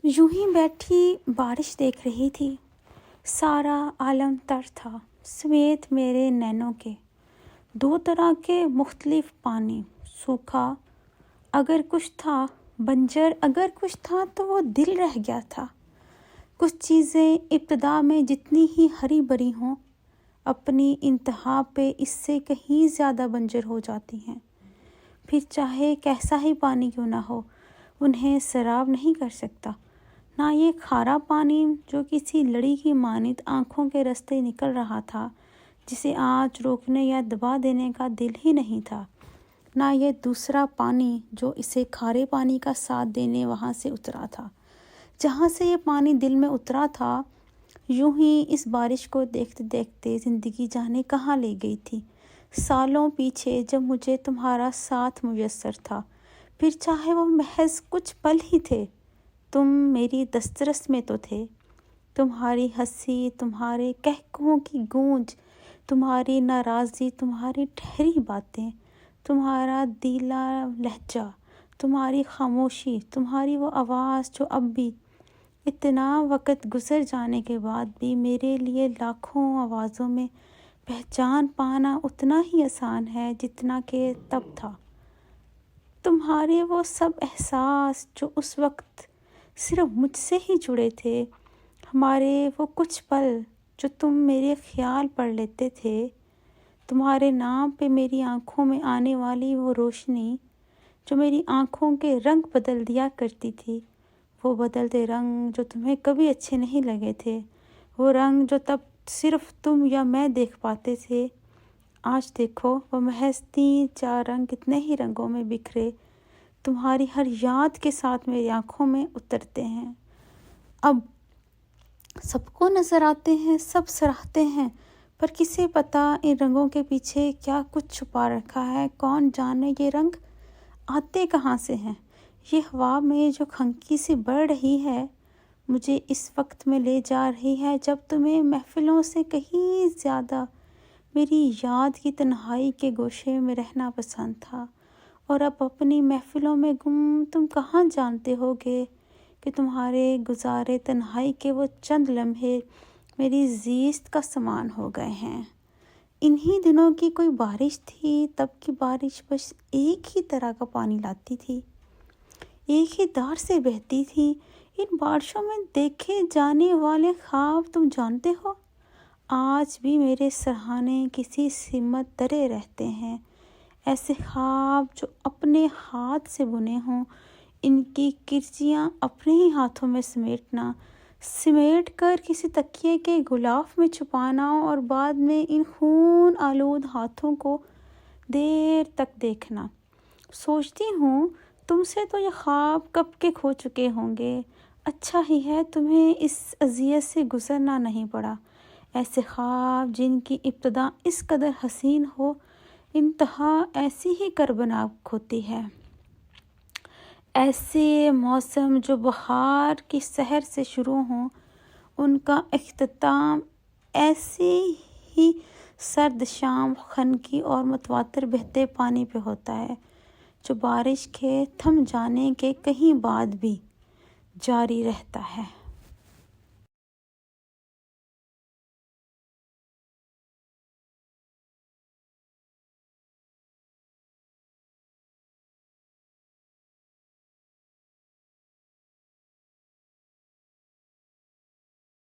یوں ہی بیٹھی بارش دیکھ رہی تھی، سارا عالم تر تھا سمیت میرے نینوں کے، دو طرح کے مختلف پانی، سوکھا اگر کچھ تھا، بنجر اگر کچھ تھا تو وہ دل رہ گیا تھا۔ کچھ چیزیں ابتدا میں جتنی ہی ہری بھری ہوں، اپنی انتہا پہ اس سے کہیں زیادہ بنجر ہو جاتی ہیں، پھر چاہے کیسا ہی پانی کیوں نہ ہو انہیں سیراب نہیں کر سکتا۔ نہ یہ کھارا پانی جو کسی لڑی کی مانند آنکھوں کے راستے نکل رہا تھا، جسے آج روکنے یا دبا دینے کا دل ہی نہیں تھا، نہ یہ دوسرا پانی جو اسے کھارے پانی کا ساتھ دینے وہاں سے اترا تھا جہاں سے یہ پانی دل میں اترا تھا۔ یوں ہی اس بارش کو دیکھتے دیکھتے زندگی جانے کہاں لے گئی تھی، سالوں پیچھے، جب مجھے تمہارا ساتھ میسر تھا، پھر چاہے وہ محض کچھ پل ہی تھے، تم میری دسترس میں تو تھے۔ تمہاری ہنسی، تمہارے قہقہوں کی گونج، تمہاری ناراضی، تمہاری ٹھہری باتیں، تمہارا دیلا لہجہ، تمہاری خاموشی، تمہاری وہ آواز جو اب بھی اتنا وقت گزر جانے کے بعد بھی میرے لیے لاکھوں آوازوں میں پہچان پانا اتنا ہی آسان ہے جتنا کہ تب تھا۔ تمہارے وہ سب احساس جو اس وقت صرف مجھ سے ہی جڑے تھے، ہمارے وہ کچھ پل جو تم میرے خیال پڑھ لیتے تھے، تمہارے نام پہ میری آنکھوں میں آنے والی وہ روشنی جو میری آنکھوں کے رنگ بدل دیا کرتی تھی، وہ بدلتے رنگ جو تمہیں کبھی اچھے نہیں لگے تھے، وہ رنگ جو تب صرف تم یا میں دیکھ پاتے تھے، آج دیکھو وہ محض 3-4 رنگ کتنے ہی رنگوں میں بکھرے تمہاری ہر یاد کے ساتھ میری آنکھوں میں اترتے ہیں۔ اب سب کو نظر آتے ہیں، سب سراہتے ہیں، پر کسے پتا ان رنگوں کے پیچھے کیا کچھ چھپا رکھا ہے، کون جانے یہ رنگ آتے کہاں سے ہیں۔ یہ ہوا میں جو کھنکی سی بڑھ رہی ہے، مجھے اس وقت میں لے جا رہی ہے جب تمہیں محفلوں سے کہیں زیادہ میری یاد کی تنہائی کے گوشے میں رہنا پسند تھا، اور اب اپنی محفلوں میں گم تم کہاں جانتے ہوگے کہ تمہارے گزارے تنہائی کے وہ چند لمحے میری زیست کا سامان ہو گئے ہیں۔ انہی دنوں کی کوئی بارش تھی، تب کی بارش بس ایک ہی طرح کا پانی لاتی تھی، ایک ہی دھار سے بہتی تھی۔ ان بارشوں میں دیکھے جانے والے خواب تم جانتے ہو، آج بھی میرے سرہانے کسی سمت درے رہتے ہیں، ایسے خواب جو اپنے ہاتھ سے بنے ہوں، ان کی کرچیاں اپنے ہی ہاتھوں میں سمیٹنا، سمیٹ کر کسی تکیے کے غلاف میں چھپانا، اور بعد میں ان خون آلود ہاتھوں کو دیر تک دیکھنا۔ سوچتی ہوں تم سے تو یہ خواب کب کے کھو چکے ہوں گے، اچھا ہی ہے تمہیں اس اذیت سے گزرنا نہیں پڑا۔ ایسے خواب جن کی ابتدا اس قدر حسین ہو، انتہا ایسی ہی کربناک ہوتی ہے۔ ایسے موسم جو بہار کی سحر سے شروع ہوں، ان کا اختتام ایسی ہی سرد شام، خنکی اور متواتر بہتے پانی پہ ہوتا ہے، جو بارش کے تھم جانے کے کہیں بعد بھی جاری رہتا ہے۔